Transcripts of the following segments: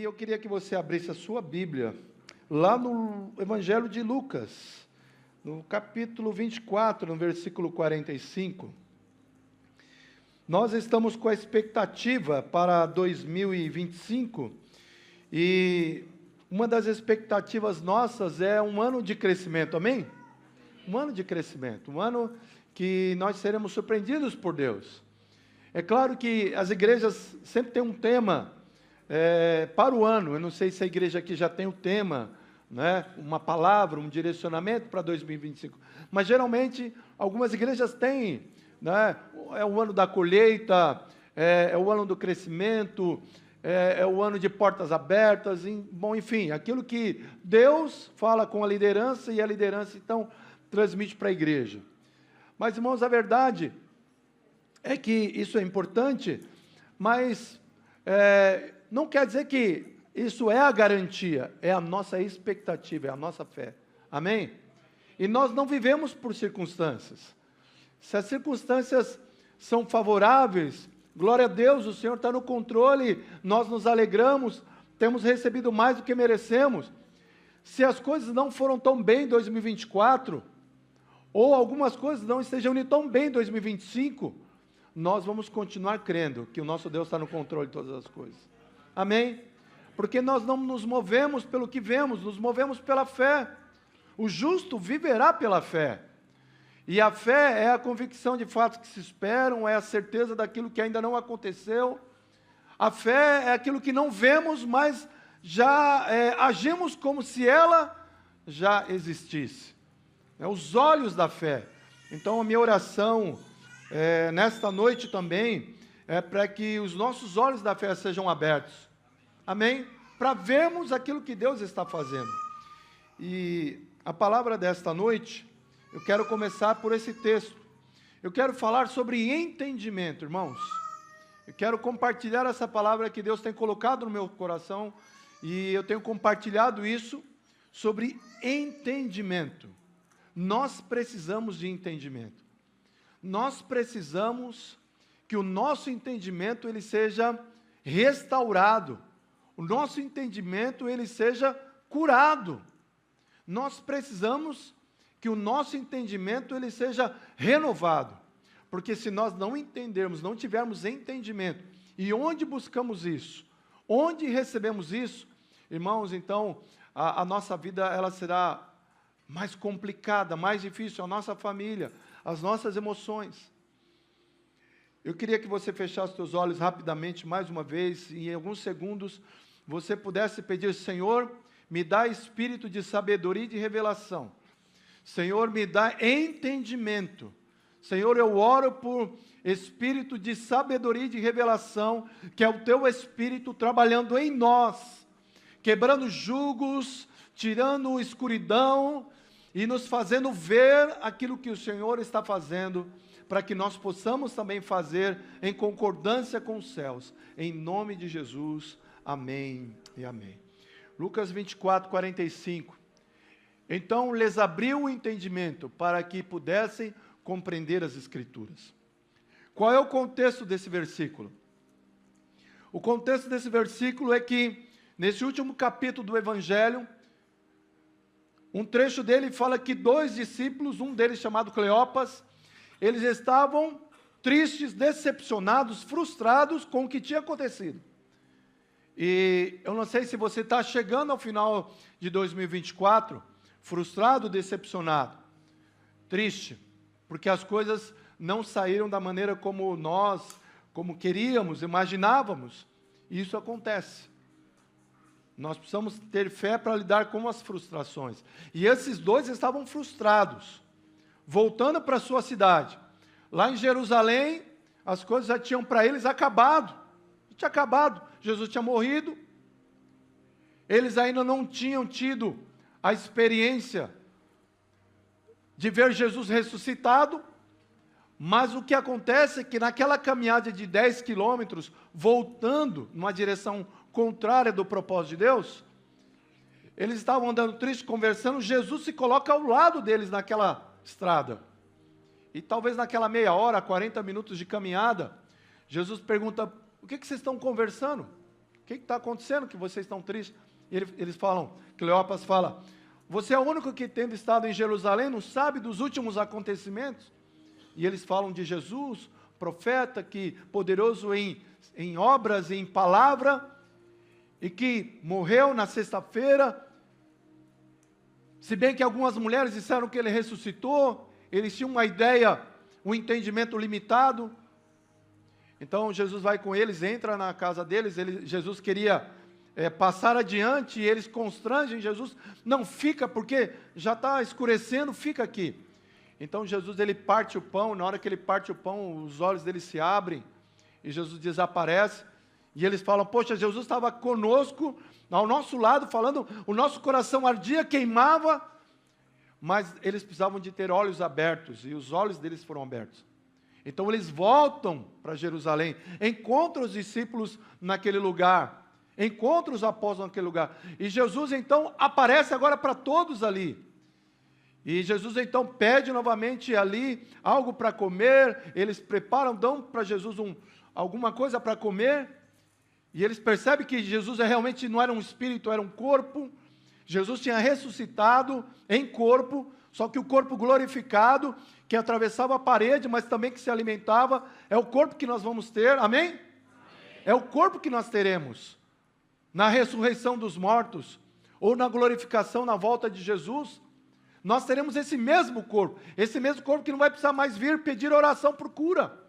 E eu queria que você abrisse a sua Bíblia, lá no Evangelho de Lucas, no capítulo 24, no versículo 45. Nós estamos com a expectativa para 2025, e uma das expectativas nossas é um ano de crescimento, amém? Um ano de crescimento, um ano que nós seremos surpreendidos por Deus. É claro que as igrejas sempre têm um tema para o ano. Eu não sei se a igreja aqui já tem o tema, né, uma palavra, um direcionamento para 2025. Mas geralmente algumas igrejas têm, né, é o ano da colheita, é o ano do crescimento, é o ano de portas abertas, bom, enfim, aquilo que Deus fala com a liderança e a liderança então transmite para a igreja. Mas, irmãos, a verdade é que isso é importante, mas não quer dizer que isso é a garantia, é a nossa expectativa, é a nossa fé. Amém? E nós não vivemos por circunstâncias. Se as circunstâncias são favoráveis, glória a Deus, o Senhor está no controle, nós nos alegramos, temos recebido mais do que merecemos. Se as coisas não foram tão bem em 2024, ou algumas coisas não estejam indo tão bem em 2025, nós vamos continuar crendo que o nosso Deus está no controle de todas as coisas. Amém? Porque nós não nos movemos pelo que vemos, nos movemos pela fé. O justo viverá pela fé. E a fé é a convicção de fatos que se esperam, é a certeza daquilo que ainda não aconteceu. A fé é aquilo que não vemos, mas já agimos como se ela já existisse. É os olhos da fé. Então a minha oração nesta noite também é para que os nossos olhos da fé sejam abertos. Amém? Para vermos aquilo que Deus está fazendo. E a palavra desta noite, eu quero começar por esse texto. Eu quero falar sobre entendimento, irmãos. Eu quero compartilhar essa palavra que Deus tem colocado no meu coração, e eu tenho compartilhado isso sobre entendimento. Nós precisamos de entendimento. Nós precisamos que o nosso entendimento ele seja restaurado. O nosso entendimento ele seja curado. Nós precisamos que o nosso entendimento ele seja renovado. Porque se nós não entendermos, não tivermos entendimento, e onde buscamos isso? Onde recebemos isso? Irmãos, então, a nossa vida ela será mais complicada, mais difícil, a nossa família, as nossas emoções. Eu queria que você fechasse seus olhos rapidamente, mais uma vez, e em alguns segundos, você pudesse pedir: Senhor, me dá espírito de sabedoria e de revelação. Senhor, me dá entendimento. Senhor, eu oro por espírito de sabedoria e de revelação, que é o teu espírito trabalhando em nós, quebrando jugos, tirando escuridão e nos fazendo ver aquilo que o Senhor está fazendo, para que nós possamos também fazer em concordância com os céus. Em nome de Jesus, amém e amém. Lucas 24, 45. Então lhes abriu o entendimento para que pudessem compreender as Escrituras. Qual é o contexto desse versículo? O contexto desse versículo é que, nesse último capítulo do Evangelho, um trecho dele fala que dois discípulos, um deles chamado Cleopas, eles estavam tristes, decepcionados, frustrados com o que tinha acontecido. E eu não sei se você está chegando ao final de 2024, frustrado, decepcionado, triste, porque as coisas não saíram da maneira como nós, como queríamos, imaginávamos. E isso acontece. Nós precisamos ter fé para lidar com as frustrações. E esses dois estavam frustrados, voltando para a sua cidade. Lá em Jerusalém, as coisas já tinham para eles acabado. Tinha acabado. Jesus tinha morrido. Eles ainda não tinham tido a experiência de ver Jesus ressuscitado. Mas o que acontece é que naquela caminhada de 10 quilômetros, voltando numa direção contrária do propósito de Deus, eles estavam andando tristes, conversando, Jesus se coloca ao lado deles naquela estrada. E talvez naquela meia hora, 40 minutos de caminhada, Jesus pergunta: o que vocês estão conversando? O que está acontecendo que vocês estão tristes? Eles falam, Cleopas fala, você é o único que, tendo estado em Jerusalém, não sabe dos últimos acontecimentos? E eles falam de Jesus, profeta, que poderoso em obras e em palavra, e que morreu na sexta-feira. Se bem que algumas mulheres disseram que ele ressuscitou, eles tinham uma ideia, um entendimento limitado. Então Jesus vai com eles, entra na casa deles, Jesus queria passar adiante, e eles constrangem Jesus, não fica, porque já está escurecendo, fica aqui. Então Jesus, ele parte o pão, na hora que ele parte o pão, os olhos dele se abrem, e Jesus desaparece, e eles falam, poxa, Jesus estava conosco, ao nosso lado, falando, o nosso coração ardia, queimava, mas eles precisavam de ter olhos abertos, e os olhos deles foram abertos. Então eles voltam para Jerusalém, encontram os discípulos naquele lugar, encontram os apóstolos naquele lugar, e Jesus então aparece agora para todos ali, e Jesus então pede novamente ali algo para comer, eles preparam, dão para Jesus alguma coisa para comer, e eles percebem que Jesus realmente não era um espírito, era um corpo. Jesus tinha ressuscitado em corpo, só que o corpo glorificado, que atravessava a parede, mas também que se alimentava, é o corpo que nós vamos ter, amém? Amém. É o corpo que nós teremos, na ressurreição dos mortos, ou na glorificação, na volta de Jesus, nós teremos esse mesmo corpo que não vai precisar mais vir pedir oração por cura,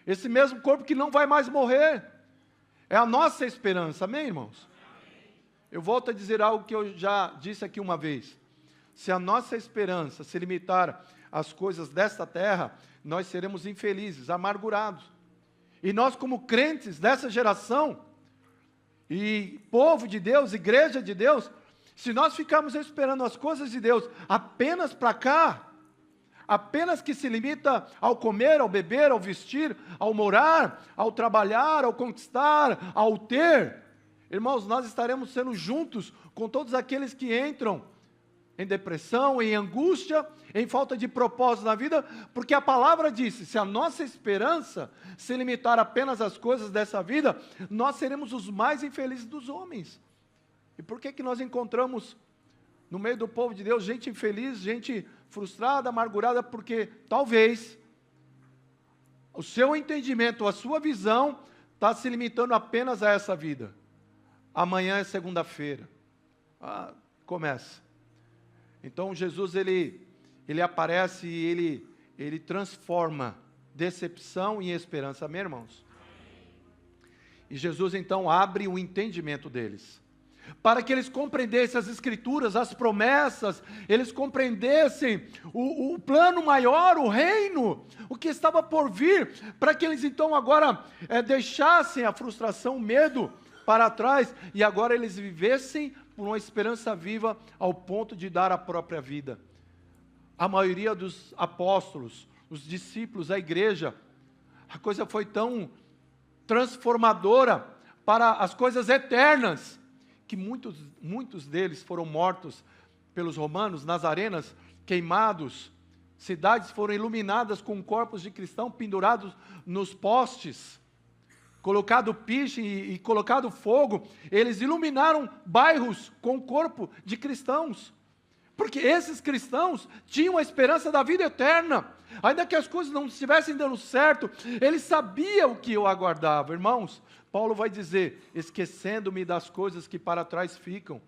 esse mesmo corpo que não vai mais morrer, é a nossa esperança, amém, irmãos? Eu volto a dizer algo que eu já disse aqui uma vez, se a nossa esperança se limitar às coisas desta terra, nós seremos infelizes, amargurados, e nós como crentes dessa geração, e povo de Deus, igreja de Deus, se nós ficarmos esperando as coisas de Deus apenas para cá, apenas que se limita ao comer, ao beber, ao vestir, ao morar, ao trabalhar, ao conquistar, ao ter, irmãos, nós estaremos sendo juntos com todos aqueles que entram em depressão, em angústia, em falta de propósito na vida, porque a palavra disse, se a nossa esperança se limitar apenas às coisas dessa vida, nós seremos os mais infelizes dos homens. E por que nós encontramos no meio do povo de Deus gente infeliz, gente frustrada, amargurada? Porque talvez o seu entendimento, a sua visão está se limitando apenas a essa vida. Amanhã é segunda-feira. Começa. Então Jesus ele aparece e ele transforma decepção em esperança, amém, irmãos? E Jesus então abre o entendimento deles, para que eles compreendessem as escrituras, as promessas, eles compreendessem o plano maior, o reino, o que estava por vir, para que eles então agora deixassem a frustração, o medo para trás, e agora eles vivessem por uma esperança viva ao ponto de dar a própria vida. A maioria dos apóstolos, os discípulos, a igreja, a coisa foi tão transformadora para as coisas eternas, que muitos deles foram mortos pelos romanos nas arenas, queimados, cidades foram iluminadas com corpos de cristãos pendurados nos postes, colocado piche e colocado fogo, eles iluminaram bairros com o corpo de cristãos, porque esses cristãos tinham a esperança da vida eterna, ainda que as coisas não estivessem dando certo, eles sabiam o que eu aguardava, irmãos. Paulo vai dizer, esquecendo-me das coisas que para trás ficam,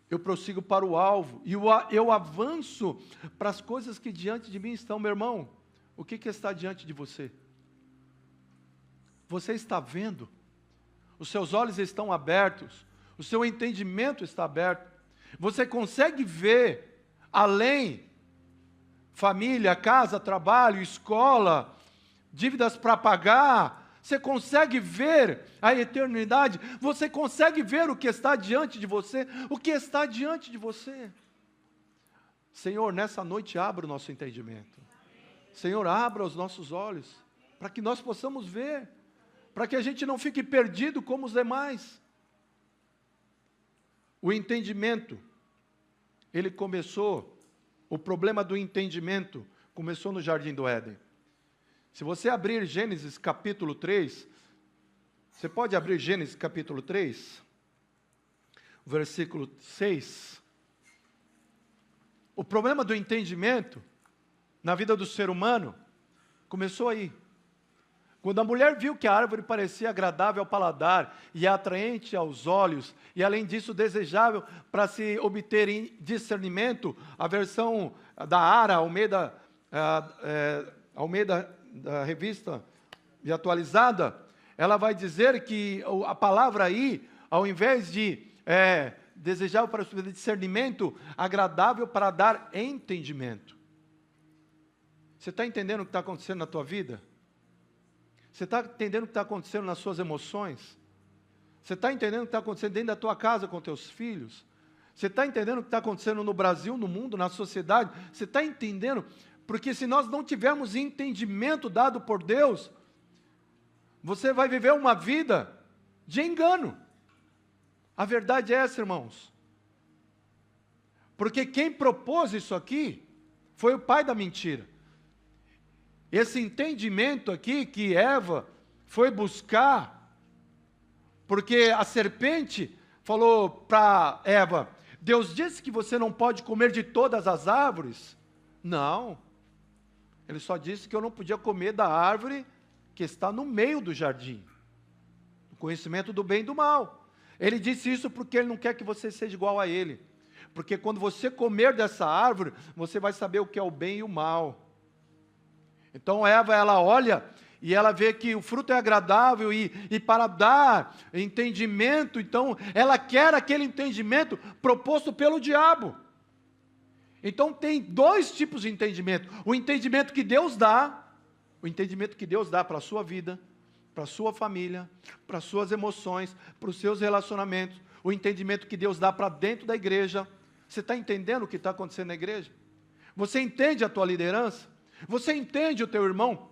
eu prossigo para o alvo, e eu avanço para as coisas que diante de mim estão. Meu irmão, o que está diante de você? Você está vendo? Os seus olhos estão abertos, o seu entendimento está aberto, você consegue ver além, família, casa, trabalho, escola, dívidas para pagar, você consegue ver a eternidade, você consegue ver o que está diante de você, o que está diante de você. Senhor, nessa noite abra o nosso entendimento, Senhor, abra os nossos olhos, para que nós possamos ver, para que a gente não fique perdido como os demais. O entendimento, ele começou, o problema do entendimento começou no Jardim do Éden. Se você abrir Gênesis capítulo 3, Você pode abrir Gênesis capítulo 3, versículo 6. O problema do entendimento na vida do ser humano começou aí. Quando a mulher viu que a árvore parecia agradável ao paladar e atraente aos olhos, e além disso desejável para se obter em discernimento, a versão da Ara, Almeida, da revista e atualizada, ela vai dizer que a palavra aí, ao invés de desejável para o discernimento, agradável para dar entendimento. Você está entendendo o que está acontecendo na tua vida? Você está entendendo o que está acontecendo nas suas emoções? Você está entendendo o que está acontecendo dentro da tua casa com teus filhos? Você está entendendo o que está acontecendo no Brasil, no mundo, na sociedade? Você está entendendo? Porque se nós não tivermos entendimento dado por Deus, você vai viver uma vida de engano. A verdade é essa, irmãos. Porque quem propôs isso aqui foi o pai da mentira. Esse entendimento aqui que Eva foi buscar, porque a serpente falou para Eva, Deus disse que você não pode comer de todas as árvores? Não. Ele só disse que eu não podia comer da árvore que está no meio do jardim, o conhecimento do bem e do mal. Ele disse isso porque ele não quer que você seja igual a ele. Porque quando você comer dessa árvore, você vai saber o que é o bem e o mal. Então Eva, ela olha e ela vê que o fruto é agradável e para dar entendimento, então ela quer aquele entendimento proposto pelo diabo. Então tem dois tipos de entendimento. O entendimento que Deus dá, para a sua vida, para a sua família, para as suas emoções, para os seus relacionamentos. O entendimento que Deus dá para dentro da igreja. Você está entendendo o que está acontecendo na igreja? Você entende a tua liderança? Você entende o teu irmão?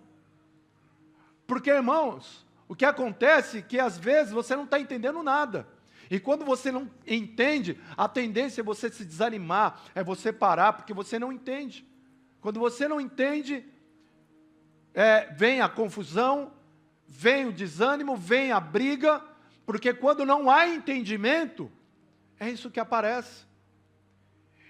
Porque, irmãos, o que acontece é que às vezes você não está entendendo nada. E quando você não entende, a tendência é você se desanimar, é você parar, porque você não entende. Quando você não entende, vem a confusão, vem o desânimo, vem a briga, porque quando não há entendimento, é isso que aparece.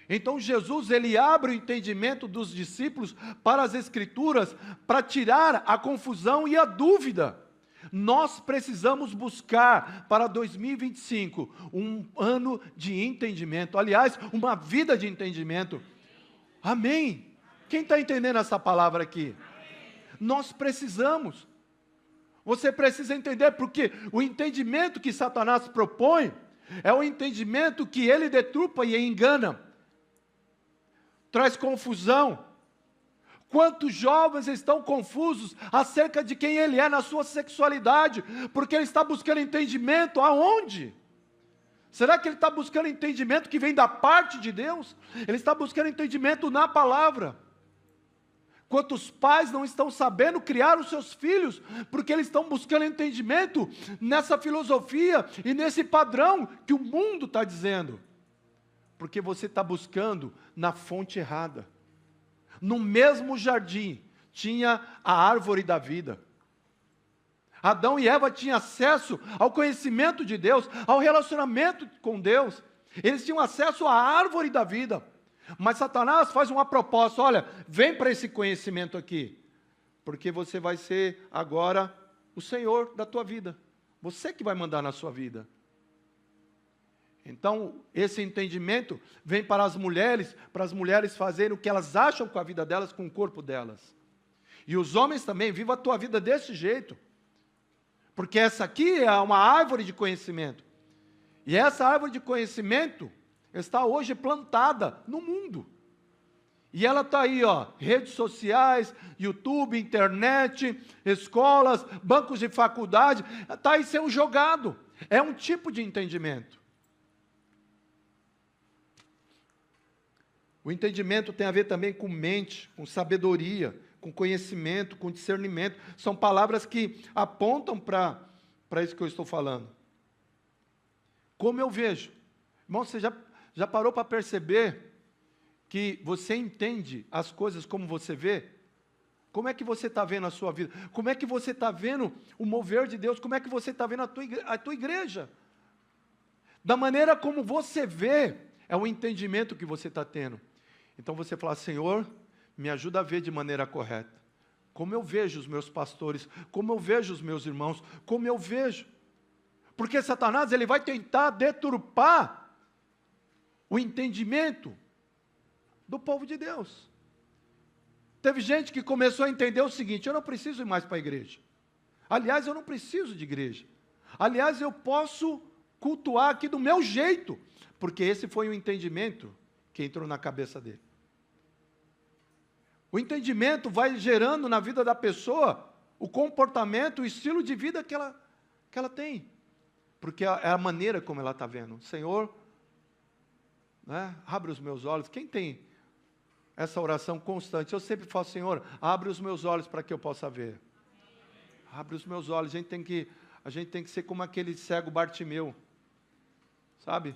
Então Jesus, ele abre o entendimento dos discípulos para as Escrituras, para tirar a confusão e a dúvida. Nós precisamos buscar para 2025 um ano de entendimento, aliás, uma vida de entendimento. Amém? Quem está entendendo essa palavra aqui? Nós precisamos. Você precisa entender, porque o entendimento que Satanás propõe é o entendimento que ele deturpa e engana. Traz confusão. Quantos jovens estão confusos acerca de quem ele é na sua sexualidade, porque ele está buscando entendimento aonde? Será que ele está buscando entendimento que vem da parte de Deus? Ele está buscando entendimento na palavra. Quantos pais não estão sabendo criar os seus filhos, porque eles estão buscando entendimento nessa filosofia e nesse padrão que o mundo está dizendo? Porque você está buscando na fonte errada. No mesmo jardim tinha a árvore da vida. Adão e Eva tinham acesso ao conhecimento de Deus, ao relacionamento com Deus. Eles tinham acesso à árvore da vida. Mas Satanás faz uma proposta, olha, vem para esse conhecimento aqui, porque você vai ser agora o Senhor da tua vida. Você que vai mandar na sua vida. Então, esse entendimento vem para as mulheres fazerem o que elas acham com a vida delas, com o corpo delas. E os homens também, vivam a tua vida desse jeito. Porque essa aqui é uma árvore de conhecimento. E essa árvore de conhecimento está hoje plantada no mundo. E ela está aí, redes sociais, YouTube, internet, escolas, bancos de faculdade, está aí sendo jogado. É um tipo de entendimento. O entendimento tem a ver também com mente, com sabedoria, com conhecimento, com discernimento. São palavras que apontam para isso que eu estou falando. Como eu vejo? Irmão, você já parou para perceber que você entende as coisas como você vê? Como é que você está vendo a sua vida? Como é que você está vendo o mover de Deus? Como é que você está vendo a tua igreja? Da maneira como você vê, é o entendimento que você está tendo. Então você fala, Senhor, me ajuda a ver de maneira correta. Como eu vejo os meus pastores, como eu vejo os meus irmãos, como eu vejo. Porque Satanás, ele vai tentar deturpar o entendimento do povo de Deus. Teve gente que começou a entender o seguinte, eu não preciso ir mais para a igreja. Aliás, eu não preciso de igreja. Aliás, eu posso cultuar aqui do meu jeito. Porque esse foi o entendimento que entrou na cabeça dele. O entendimento vai gerando na vida da pessoa o comportamento, o estilo de vida que ela tem. Porque é a maneira como ela está vendo. Senhor, né, abre os meus olhos. Quem tem essa oração constante? Eu sempre falo, Senhor, abre os meus olhos para que eu possa ver. Abre os meus olhos. A gente tem que ser como aquele cego Bartimeu. Sabe?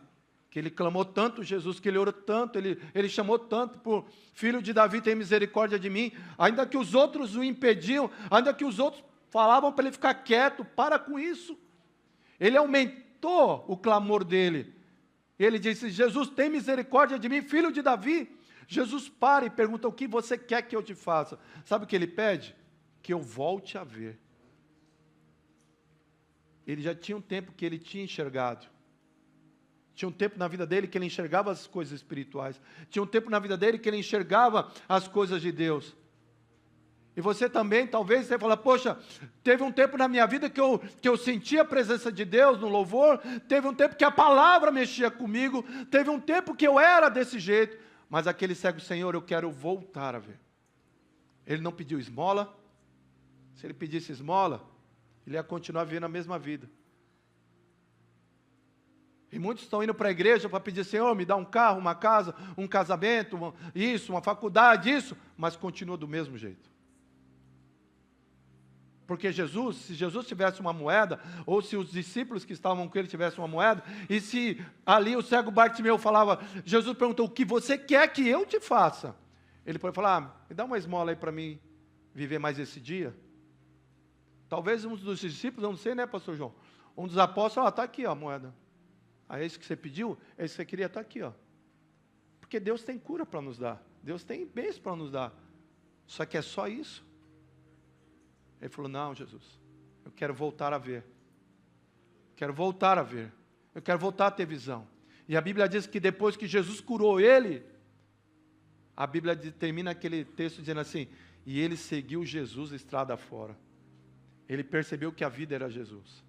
Que ele clamou tanto Jesus, que ele orou tanto, ele chamou tanto por filho de Davi, tem misericórdia de mim, ainda que os outros o impediam, ainda que os outros falavam para ele ficar quieto, para com isso. Ele aumentou o clamor dele. Ele disse, Jesus, tem misericórdia de mim, filho de Davi. Jesus para e pergunta, o que você quer que eu te faça? Sabe o que ele pede? Que eu volte a ver. Ele já tinha um tempo que ele tinha enxergado. Tinha um tempo na vida dele que ele enxergava as coisas espirituais. Tinha um tempo na vida dele que ele enxergava as coisas de Deus. E você também, talvez, você fala, poxa, teve um tempo na minha vida que eu sentia a presença de Deus no louvor, teve um tempo que a palavra mexia comigo, teve um tempo que eu era desse jeito, mas aquele cego, Senhor, eu quero voltar a ver. Ele não pediu esmola. Se ele pedisse esmola, ele ia continuar vivendo a mesma vida. E muitos estão indo para a igreja para pedir, Senhor, me dá um carro, uma casa, um casamento, uma faculdade, isso, mas continua do mesmo jeito. Porque Jesus, se Jesus tivesse uma moeda, ou se os discípulos que estavam com ele tivessem uma moeda, e se ali o cego Bartimeu falava, Jesus perguntou, o que você quer que eu te faça? Ele pode falar, me dá uma esmola aí para mim viver mais esse dia. Talvez um dos discípulos, não sei, né, pastor João? Um dos apóstolos, está aqui ó, a moeda. É isso que você pediu? É isso que você queria? Está aqui, ó. Porque Deus tem cura para nos dar. Deus tem bênção para nos dar. Só que é só isso. Ele falou, não, Jesus, eu quero voltar a ver. Quero voltar a ver. Eu quero voltar a ter visão. E a Bíblia diz que depois que Jesus curou ele, a Bíblia termina aquele texto dizendo assim, e ele seguiu Jesus estrada fora. Ele percebeu que a vida era Jesus.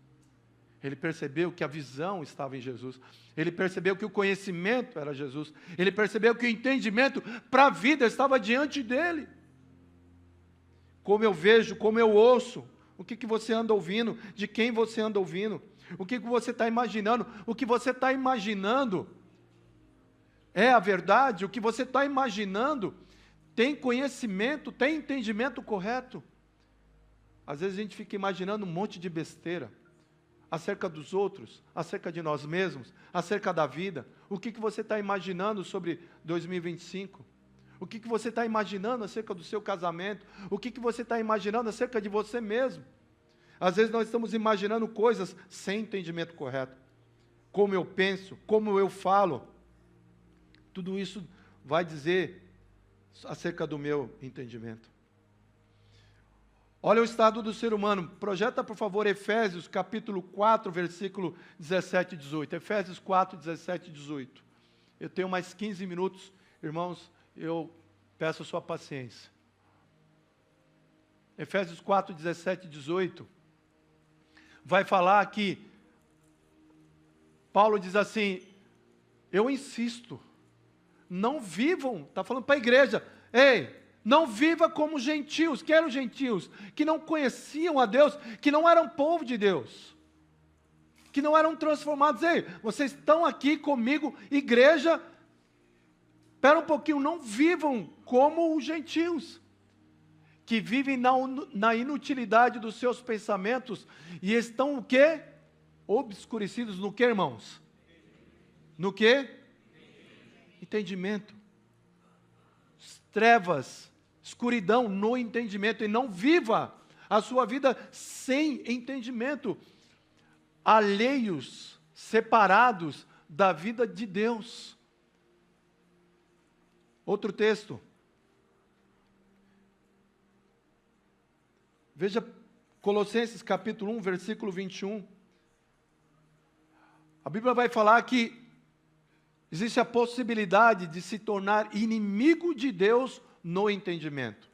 Ele percebeu que a visão estava em Jesus. Ele percebeu que o conhecimento era Jesus. Ele percebeu que o entendimento para a vida estava diante dele. Como eu vejo, como eu ouço, o que você anda ouvindo, de quem você anda ouvindo, o que você está imaginando, o que você está imaginando é a verdade, o que você está imaginando tem conhecimento, tem entendimento correto. Às vezes a gente fica imaginando um monte de besteira, acerca dos outros, acerca de nós mesmos, acerca da vida. O que você está imaginando sobre 2025? O que você está imaginando acerca do seu casamento? O que você está imaginando acerca de você mesmo? Às vezes nós estamos imaginando coisas sem entendimento correto. Como eu penso, como eu falo. Tudo isso vai dizer acerca do meu entendimento. Olha o estado do ser humano. Projeta, por favor, Efésios, capítulo 4, versículo 17 e 18. Efésios 4, 17 e 18. Eu tenho mais 15 minutos, irmãos, eu peço a sua paciência. Efésios 4, 17 e 18. Vai falar que Paulo diz assim, eu insisto, não vivam, está falando para a igreja, ei, não viva como gentios. Que eram gentios? Que não conheciam a Deus, que não eram povo de Deus, que não eram transformados. Ei, vocês estão aqui comigo, igreja, espera um pouquinho, não vivam como os gentios, que vivem na inutilidade dos seus pensamentos, e estão o quê? Obscurecidos no quê, irmãos? No quê? Entendimento. Trevas escuridão no entendimento, e não viva a sua vida sem entendimento, alheios, separados da vida de Deus. Outro texto. Veja Colossenses capítulo 1, versículo 21. A Bíblia vai falar que existe a possibilidade de se tornar inimigo de Deus no entendimento.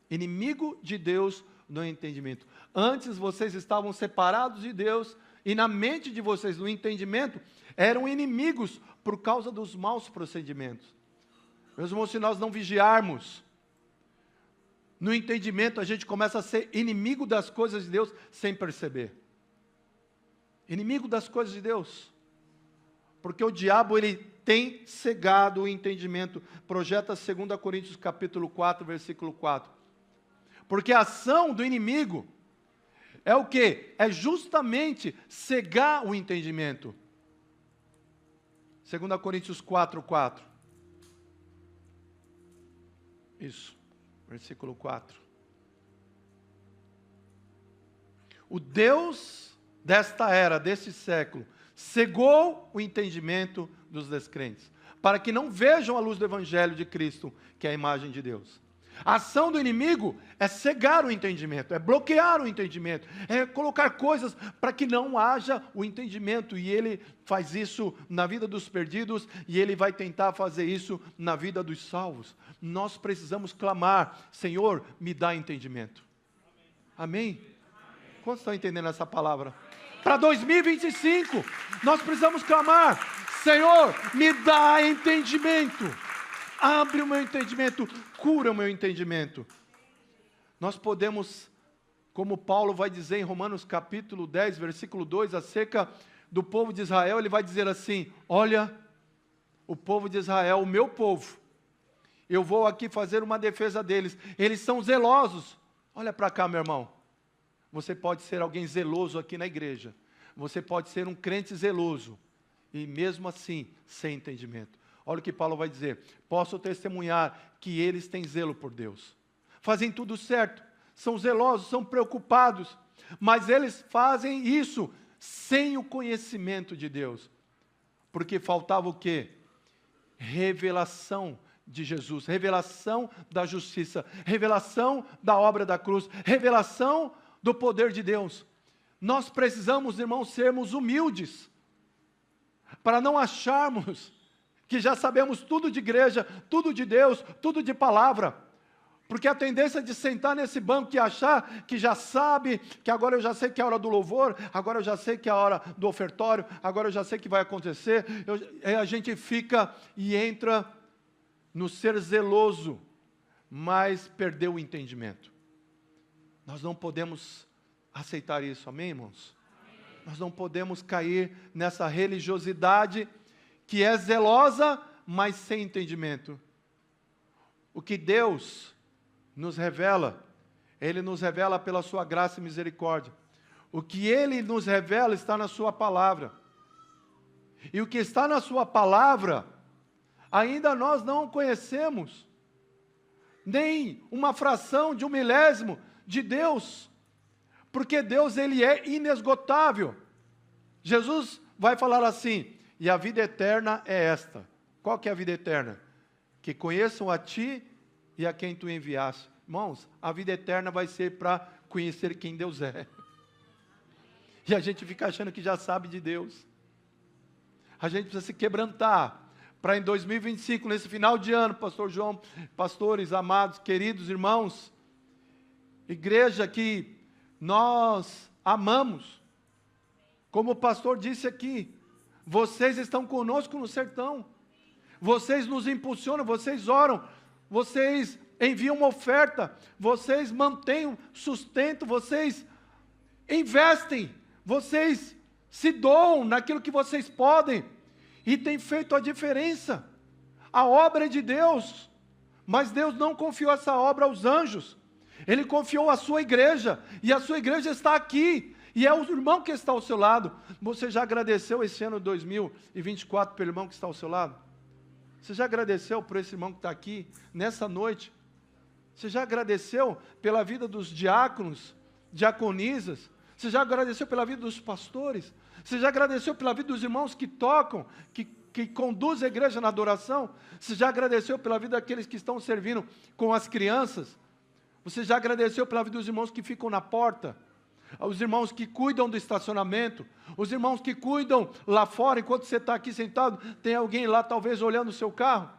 Inimigo de Deus no entendimento. Antes vocês estavam separados de Deus e na mente de vocês, no entendimento, eram inimigos por causa dos maus procedimentos. Meus irmãos, se nós não vigiarmos, no entendimento a gente começa a ser inimigo das coisas de Deus sem perceber. Inimigo das coisas de Deus. Porque o diabo, ele tem cegado o entendimento. Projeta 2 Coríntios capítulo 4, versículo 4. Porque a ação do inimigo é o quê? É justamente cegar o entendimento. 2 Coríntios 4, 4. Isso, versículo 4. O Deus desta era, deste século, cegou o entendimento dos descrentes, para que não vejam a luz do Evangelho de Cristo, que é a imagem de Deus. A ação do inimigo é cegar o entendimento, é bloquear o entendimento, é colocar coisas para que não haja o entendimento, e ele faz isso na vida dos perdidos, e ele vai tentar fazer isso na vida dos salvos. Nós precisamos clamar: Senhor, me dá entendimento. Amém? Quantos estão entendendo essa palavra? Para 2025, nós precisamos clamar: Senhor, me dá entendimento. Abre o meu entendimento, cura o meu entendimento. Nós podemos, como Paulo vai dizer em Romanos capítulo 10, versículo 2, acerca do povo de Israel, ele vai dizer assim: olha, o povo de Israel, o meu povo, eu vou aqui fazer uma defesa deles, eles são zelosos. Olha para cá, meu irmão, você pode ser alguém zeloso aqui na igreja, você pode ser um crente zeloso, e mesmo assim, sem entendimento. Olha o que Paulo vai dizer: posso testemunhar que eles têm zelo por Deus, fazem tudo certo, são zelosos, são preocupados, mas eles fazem isso sem o conhecimento de Deus, porque faltava o quê? Revelação de Jesus, revelação da justiça, revelação da obra da cruz, revelação do poder de Deus. Nós precisamos, irmãos, sermos humildes, para não acharmos que já sabemos tudo de igreja, tudo de Deus, tudo de palavra, porque a tendência de sentar nesse banco e achar que já sabe, que agora eu já sei que é a hora do louvor, agora eu já sei que é a hora do ofertório, agora eu já sei que vai acontecer, a gente fica e entra no ser zeloso, mas perdeu o entendimento. Nós não podemos aceitar isso, amém, irmãos? Amém. Nós não podemos cair nessa religiosidade que é zelosa, mas sem entendimento. O que Deus nos revela, Ele nos revela pela sua graça e misericórdia. O que Ele nos revela está na sua palavra. E o que está na sua palavra, ainda nós não conhecemos, nem uma fração de 1/1000 de Deus, porque Deus, Ele é inesgotável. Jesus vai falar assim: e a vida eterna é esta. Qual que é a vida eterna? Que conheçam a Ti e a quem Tu enviaste. Irmãos, a vida eterna vai ser para conhecer quem Deus é. E a gente fica achando que já sabe de Deus. A gente precisa se quebrantar para em 2025, nesse final de ano, pastor João, pastores, amados, queridos irmãos, igreja que nós amamos, como o pastor disse aqui, vocês estão conosco no sertão, vocês nos impulsionam, vocês oram, vocês enviam uma oferta, vocês mantêm o sustento, vocês investem, vocês se doam naquilo que vocês podem, e tem feito a diferença. A obra é de Deus, mas Deus não confiou essa obra aos anjos, Ele confiou à sua igreja, e a sua igreja está aqui, e é o irmão que está ao seu lado. Você já agradeceu esse ano 2024 pelo irmão que está ao seu lado? Você já agradeceu por esse irmão que está aqui, nessa noite? Você já agradeceu pela vida dos diáconos, diaconisas? Você já agradeceu pela vida dos pastores? Você já agradeceu pela vida dos irmãos que tocam, que conduzem a igreja na adoração? Você já agradeceu pela vida daqueles que estão servindo com as crianças? Você já agradeceu pela vida dos irmãos que ficam na porta? Os irmãos que cuidam do estacionamento? Os irmãos que cuidam lá fora, enquanto você está aqui sentado, tem alguém lá talvez olhando o seu carro?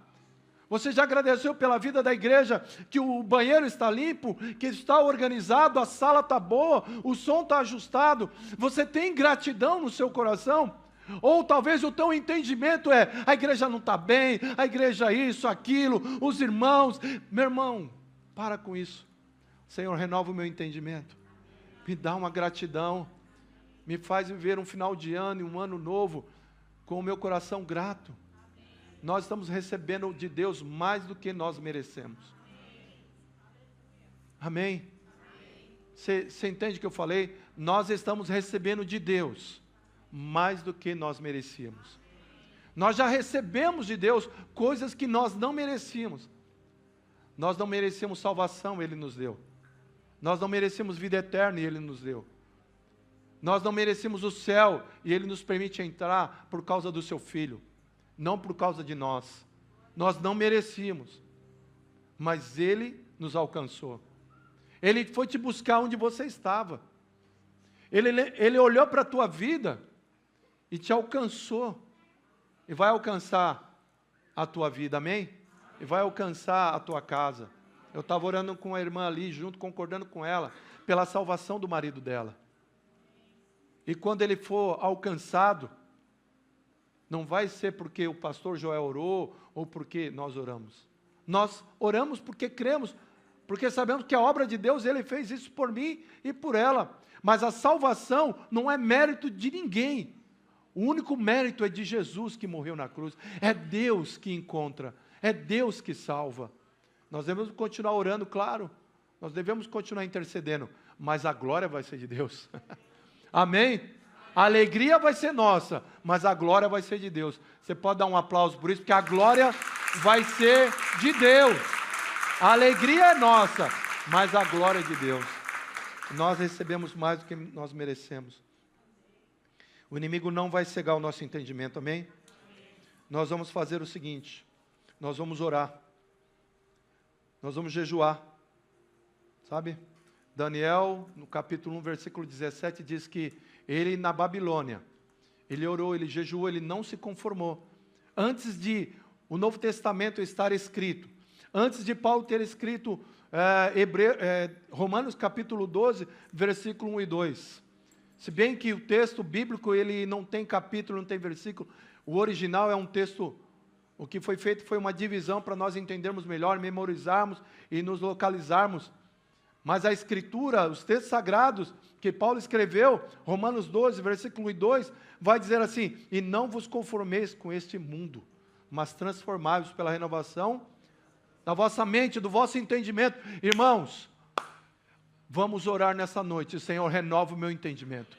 Você já agradeceu pela vida da igreja, que o banheiro está limpo, que está organizado, a sala está boa, o som está ajustado? Você tem gratidão no seu coração? Ou talvez o teu entendimento é, a igreja não está bem, a igreja isso, aquilo, os irmãos. Meu irmão, para com isso. Senhor, renova o meu entendimento. Me dá uma gratidão. Me faz viver um final de ano e um ano novo com o meu coração grato. Nós estamos recebendo de Deus mais do que nós merecemos. Amém? Você entende o que eu falei? Nós estamos recebendo de Deus mais do que nós merecíamos. Nós já recebemos de Deus coisas que nós não merecíamos. Nós não merecíamos salvação, Ele nos deu. Nós não merecíamos vida eterna e Ele nos deu. Nós não merecíamos o céu e Ele nos permite entrar por causa do Seu Filho. Não por causa de nós. Nós não merecíamos. Mas Ele nos alcançou. Ele foi te buscar onde você estava. Ele olhou para a tua vida e te alcançou. E vai alcançar a tua vida, amém? E vai alcançar a tua casa. Eu estava orando com a irmã ali, junto, concordando com ela, pela salvação do marido dela. E quando ele for alcançado, não vai ser porque o pastor Joel orou, ou porque nós oramos. Nós oramos porque cremos, porque sabemos que a obra de Deus, Ele fez isso por mim e por ela. Mas a salvação não é mérito de ninguém. O único mérito é de Jesus que morreu na cruz. É Deus que encontra, é Deus que salva. Nós devemos continuar orando, claro. Nós devemos continuar intercedendo, mas a glória vai ser de Deus. Amém? A alegria vai ser nossa, mas a glória vai ser de Deus. Você pode dar um aplauso por isso, porque a glória vai ser de Deus. A alegria é nossa, mas a glória é de Deus. Nós recebemos mais do que nós merecemos. O inimigo não vai cegar o nosso entendimento, amém? Nós vamos fazer o seguinte, nós vamos orar. Nós vamos jejuar, sabe? Daniel, no capítulo 1, versículo 17, diz que ele na Babilônia, ele orou, ele jejuou, ele não se conformou. Antes de o Novo Testamento estar escrito, antes de Paulo ter escrito Romanos capítulo 12, versículo 1 e 2. Se bem que o texto bíblico, ele não tem capítulo, não tem versículo, o original é um texto, o que foi feito foi uma divisão para nós entendermos melhor, memorizarmos e nos localizarmos. Mas a Escritura, os textos sagrados que Paulo escreveu, Romanos 12, versículo 1 e 2, vai dizer assim, e não vos conformeis com este mundo, mas transformai-vos pela renovação da vossa mente, do vosso entendimento. Irmãos, vamos orar nessa noite. Senhor, renova o meu entendimento.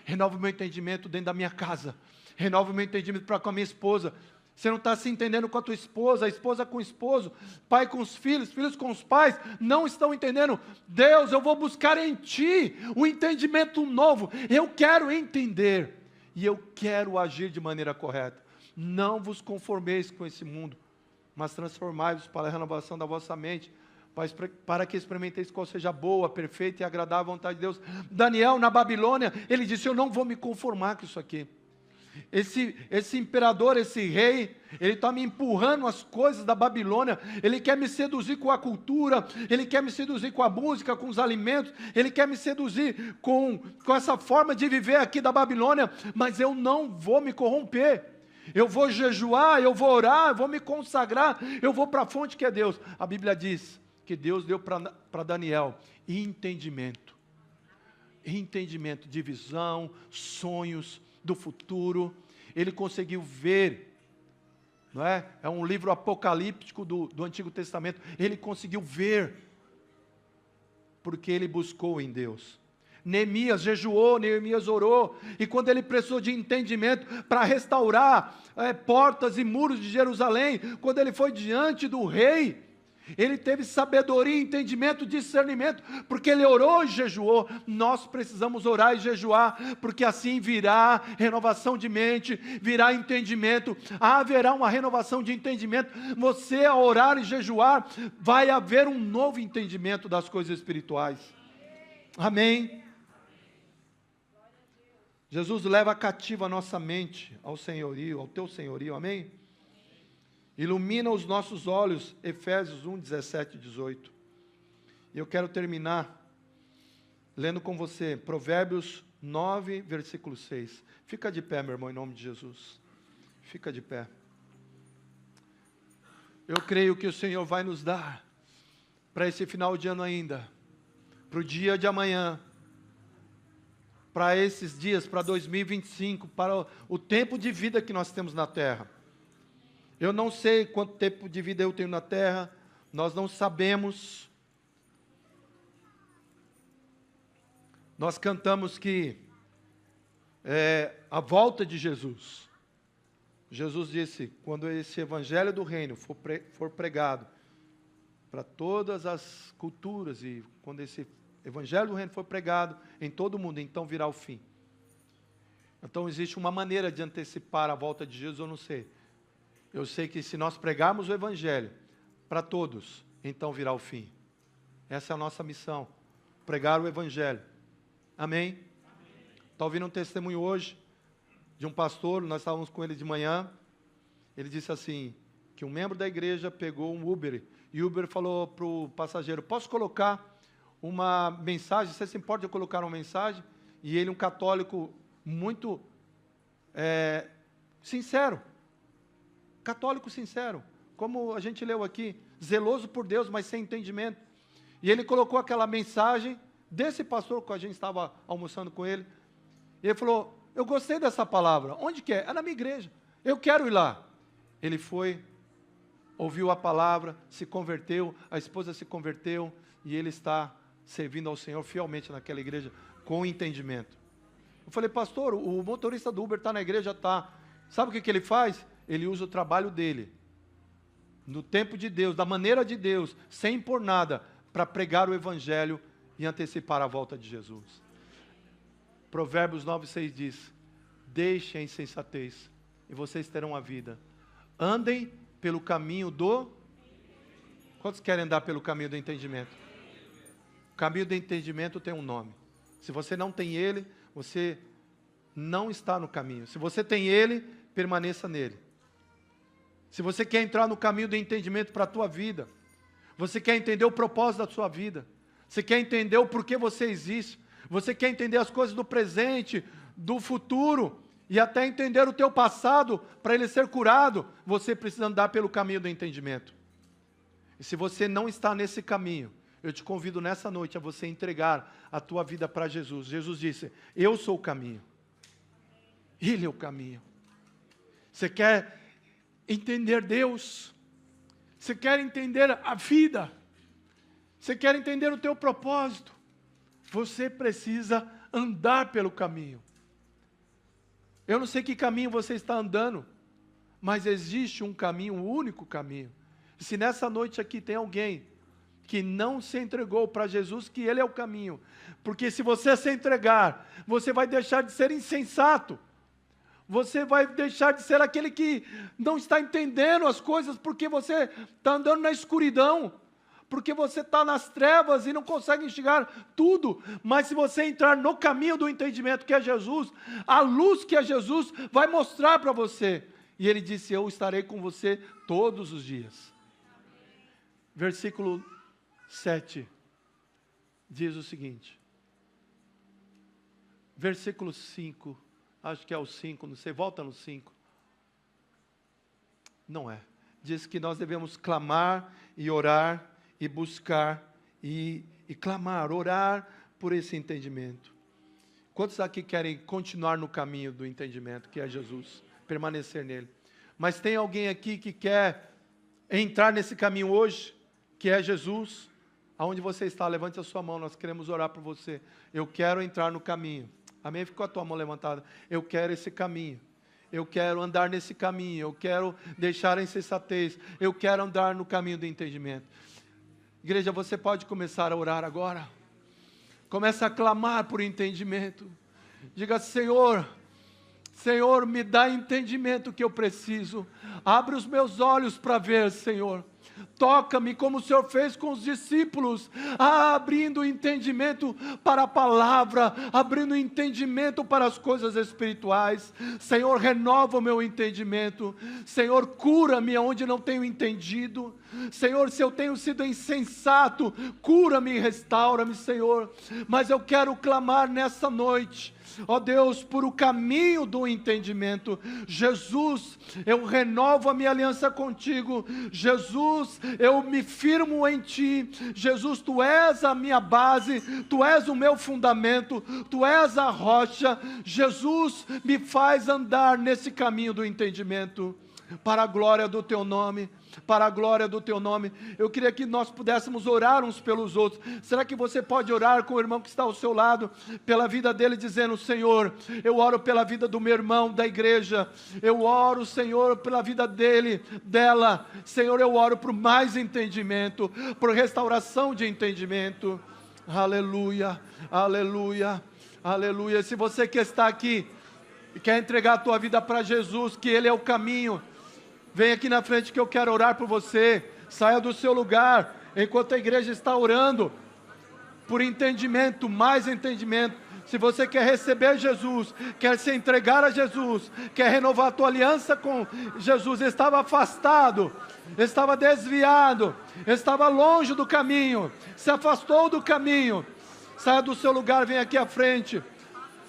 Renova o meu entendimento dentro da minha casa. Renova o meu entendimento para com a minha esposa. Você não está se entendendo com a tua esposa, a esposa com o esposo, pai com os filhos, filhos com os pais, não estão entendendo. Deus, eu vou buscar em Ti um entendimento novo. Eu quero entender e eu quero agir de maneira correta. Não vos conformeis com esse mundo, mas transformai-vos para a renovação da vossa mente, para que experimenteis qual seja a boa, perfeita e agradável vontade de Deus. Daniel, na Babilônia, ele disse, eu não vou me conformar com isso aqui. Esse imperador, esse rei, ele está me empurrando as coisas da Babilônia, ele quer me seduzir com a cultura, ele quer me seduzir com a música, com os alimentos, ele quer me seduzir com essa forma de viver aqui da Babilônia, mas eu não vou me corromper. Eu vou jejuar, eu vou orar, eu vou me consagrar, eu vou para a fonte que é Deus. A Bíblia diz que Deus deu para Daniel entendimento, de visão, sonhos do futuro. Ele conseguiu ver, não é? É um livro apocalíptico do Antigo Testamento. Ele conseguiu ver, porque ele buscou em Deus. Neemias jejuou, Neemias orou, e quando ele precisou de entendimento para restaurar portas e muros de Jerusalém, quando ele foi diante do rei, Ele teve sabedoria, entendimento, discernimento, porque ele orou e jejuou. Nós precisamos orar e jejuar, porque assim virá renovação de mente, virá entendimento, haverá uma renovação de entendimento. Você, ao orar e jejuar, vai haver um novo entendimento das coisas espirituais. Amém? Jesus leva cativa a nossa mente ao senhorio, ao teu senhorio, amém? Ilumina os nossos olhos, Efésios 1, 17 e 18. E eu quero terminar lendo com você Provérbios 9, versículo 6. Fica de pé, meu irmão, em nome de Jesus. Fica de pé. Eu creio que o Senhor vai nos dar, para esse final de ano ainda, para o dia de amanhã, para esses dias, para 2025, para o tempo de vida que nós temos na terra. Eu não sei quanto tempo de vida eu tenho na terra, nós não sabemos. Nós cantamos que a volta de Jesus. Jesus disse, quando esse evangelho do reino for pregado para todas as culturas, e quando esse evangelho do reino for pregado em todo o mundo, então virá o fim. Então existe uma maneira de antecipar a volta de Jesus, eu não sei. Eu sei que se nós pregarmos o evangelho para todos, então virá o fim. Essa é a nossa missão, pregar o evangelho. Amém? Está ouvindo um testemunho hoje de um pastor, nós estávamos com ele de manhã, ele disse assim, que um membro da igreja pegou um Uber, e o Uber falou para o passageiro, posso colocar uma mensagem, você se importa de eu colocar uma mensagem? E ele, um católico muito sincero, católico sincero, como a gente leu aqui, zeloso por Deus, mas sem entendimento. E ele colocou aquela mensagem desse pastor que a gente estava almoçando com ele. E ele falou, eu gostei dessa palavra. Onde que é? É na minha igreja. Eu quero ir lá. Ele foi, ouviu a palavra, se converteu, a esposa se converteu, e ele está servindo ao Senhor fielmente naquela igreja, com entendimento. Eu falei, pastor, o motorista do Uber está na igreja, está. Sabe o que ele faz? Ele usa o trabalho dele, no tempo de Deus, da maneira de Deus, sem impor nada, para pregar o evangelho e antecipar a volta de Jesus. Provérbios 9, 6 diz, deixem a insensatez, e vocês terão a vida. Andem pelo caminho do... Quantos querem andar pelo caminho do entendimento? O caminho do entendimento tem um nome. Se você não tem ele, você não está no caminho. Se você tem ele, permaneça nele. Se você quer entrar no caminho do entendimento para a tua vida, você quer entender o propósito da sua vida, você quer entender o porquê você existe, você quer entender as coisas do presente, do futuro, e até entender o teu passado, para ele ser curado, você precisa andar pelo caminho do entendimento. E se você não está nesse caminho, eu te convido nessa noite a você entregar a tua vida para Jesus. Jesus disse, eu sou o caminho, Ele é o caminho. Você quer entender Deus, você quer entender a vida, você quer entender o teu propósito, você precisa andar pelo caminho. Eu não sei que caminho você está andando, mas existe um caminho, um único caminho. E se nessa noite aqui tem alguém que não se entregou para Jesus, que Ele é o caminho, porque se você se entregar, você vai deixar de ser insensato, você vai deixar de ser aquele que não está entendendo as coisas, porque você está andando na escuridão, porque você está nas trevas e não consegue enxergar tudo. Mas se você entrar no caminho do entendimento, que é Jesus, a luz que é Jesus vai mostrar para você. E Ele disse, eu estarei com você todos os dias. Versículo 7 diz o seguinte, versículo 5, acho que é o 5, não sei, volta no 5. Não é. Diz que nós devemos clamar e orar e buscar e clamar, orar por esse entendimento. Quantos aqui querem continuar no caminho do entendimento, que é Jesus, permanecer nele? Mas tem alguém aqui que quer entrar nesse caminho hoje, que é Jesus? Aonde você está, levante a sua mão, nós queremos orar por você. Eu quero entrar no caminho. Amém? Ficou a tua mão levantada. Eu quero esse caminho. Eu quero andar nesse caminho. Eu quero deixar a insensatez. Eu quero andar no caminho do entendimento. Igreja, você pode começar a orar agora. Comece a clamar por entendimento. Diga: Senhor, Senhor, me dá entendimento que eu preciso. Abre os meus olhos para ver, Senhor. Toca-me como o Senhor fez com os discípulos, abrindo entendimento para a palavra, abrindo entendimento para as coisas espirituais. Senhor, renova o meu entendimento. Senhor, cura-me onde não tenho entendido. Senhor, se eu tenho sido insensato, cura-me e restaura-me, Senhor. Mas eu quero clamar nessa noite, ó Deus, por o caminho do entendimento. Jesus, eu renovo a minha aliança contigo. Jesus, eu me firmo em ti. Jesus, tu és a minha base, tu és o meu fundamento, tu és a rocha. Jesus, me faz andar nesse caminho do entendimento, para a glória do teu nome. Para a glória do teu nome. Eu queria que nós pudéssemos orar uns pelos outros. Será que você pode orar com o irmão que está ao seu lado, pela vida dele, dizendo: Senhor, eu oro pela vida do meu irmão da igreja, eu oro, Senhor, pela vida dele, dela, Senhor, eu oro por mais entendimento, por restauração de entendimento. Aleluia, aleluia, aleluia. Se você que está aqui e quer entregar a tua vida para Jesus, que Ele é o caminho, vem aqui na frente que eu quero orar por você. Saia do seu lugar, enquanto a igreja está orando, por entendimento, mais entendimento. Se você quer receber Jesus, quer se entregar a Jesus, quer renovar a tua aliança com Jesus, estava afastado, estava desviado, estava longe do caminho, se afastou do caminho, saia do seu lugar, vem aqui à frente.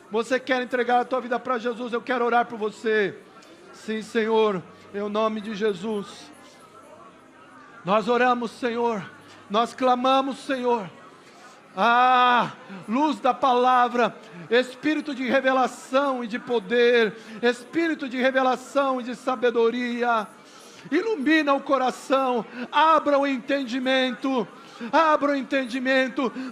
Você quer entregar a tua vida para Jesus, eu quero orar por você. Sim, Senhor, em nome de Jesus, nós oramos, Senhor, nós clamamos, Senhor, luz da palavra, Espírito de revelação e de poder, Espírito de revelação e de sabedoria, ilumina o coração, abra o entendimento,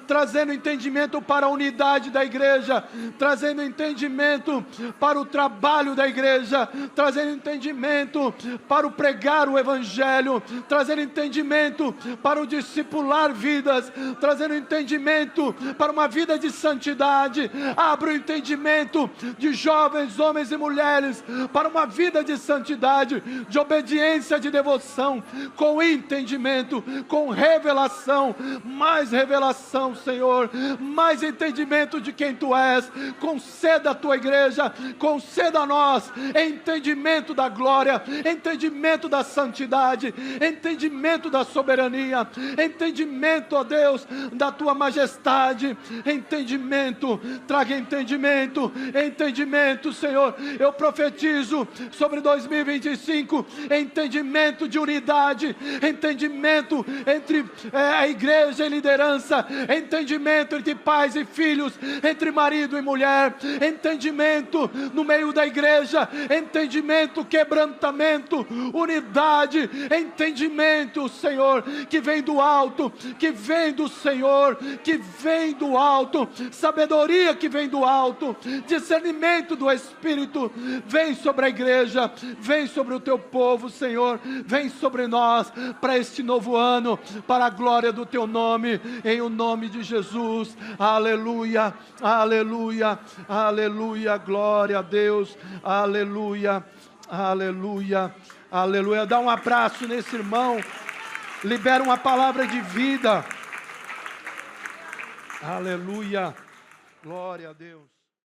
trazendo entendimento para a unidade da igreja, trazendo entendimento para o trabalho da igreja, trazendo entendimento para o pregar o evangelho, trazendo entendimento para o discipular vidas, trazendo entendimento para uma vida de santidade. Abra o entendimento de jovens, homens e mulheres, para uma vida de santidade, de obediência, de devoção, com entendimento, com revelação, mais revelação, Senhor, mais entendimento de quem Tu és. Conceda a Tua igreja, conceda a nós entendimento da glória, entendimento da santidade, entendimento da soberania, entendimento, ó Deus, da Tua majestade, entendimento, traga entendimento, Senhor. Eu profetizo sobre 2025, entendimento de unidade, entendimento entre a igreja e liderança, entendimento entre pais e filhos, entre marido e mulher, entendimento no meio da igreja, entendimento, quebrantamento, unidade, entendimento, Senhor, que vem do alto, que vem do Senhor, que vem do alto, sabedoria que vem do alto, discernimento do Espírito, vem sobre a igreja, vem sobre o Teu povo, Senhor, vem sobre nós, para este novo ano, para a glória do Teu nome, em o nome de Jesus. Aleluia, aleluia, aleluia, glória a Deus, aleluia, aleluia, aleluia. Dá um abraço nesse irmão, libera uma palavra de vida. Aleluia, glória a Deus.